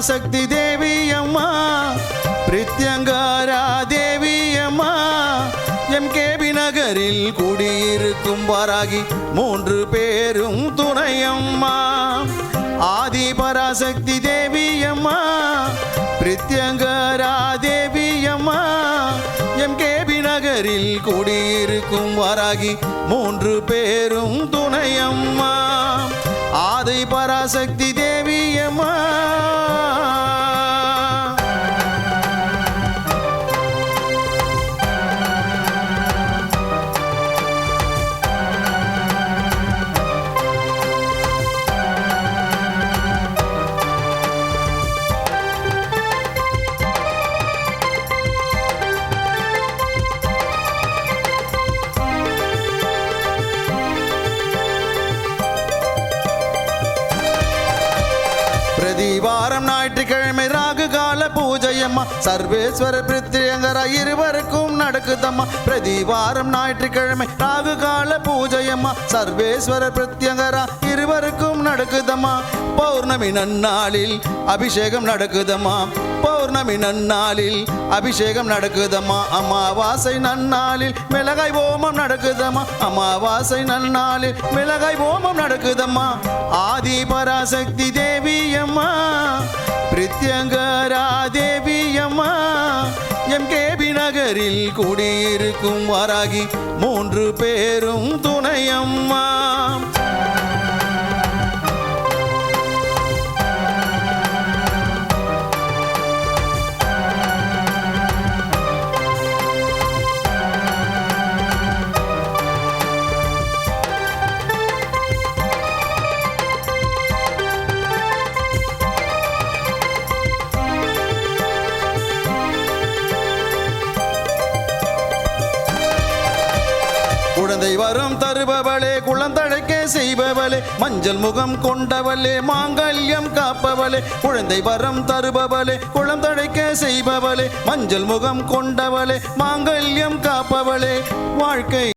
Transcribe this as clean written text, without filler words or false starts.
பராசக்தி தேவி அம்மா பிரித்யங்காரா தேவி அம்மா எம்கேபி நகரில் குடியிருக்கும் வாராகி 3 பேரும் துணையம்மா ஆதி பராசக்தி தேவி அம்மா பிரித்யங்காரா தேவி அம்மா எம்கேபி நகரில் குடியிருக்கும் வாராகி 3 பேரும் துணையம்மா ஆதி பராசக்தி தேவி அம்மா பிரதிவாரம் ஞாயிற்றுக்கிழமை ராகு கால பூஜையம்மா சர்வேஸ்வர பிரித்யங்கரா இருவருக்கும் நடக்குதம்மா பிரதிவாரம் ஞாயிற்றுக்கிழமை ராகு கால பூஜையம்மா சர்வேஸ்வர பிரித்யங்கரா இருவருக்கும் நடக்குதம்மா பௌர்ணமி நன்னாளில் அபிஷேகம் நடக்குதம்மா பௌர்ணமி நன்னாளில் அபிஷேகம் நடக்குதம்மா அமாவாசை நன்னாளில் மிளகாய் ஓமம் நடக்குதம்மா அமாவாசை நன்னாளில் மிளகாய் ஓமம் நடக்குதம்மா ஆதி பராசக்தி தேவி அம்மா பிரித்யங்கரா தேவி அம்மா எம்கேபி நகரில் குடியிருக்கும் வாராகி 3 பேரும் துணையம்மா குழந்தை வரம் தருபவளே குழந்தழைக்க செய்பவளே மஞ்சள் முகம் கொண்டவளே மாங்கல்யம் காப்பவளே குழந்தை வரம் தருபவளே குழந்தழைக்க செய்பவளே மஞ்சள் முகம் கொண்டவளே மாங்கல்யம் காப்பவளே வாழ்க்கை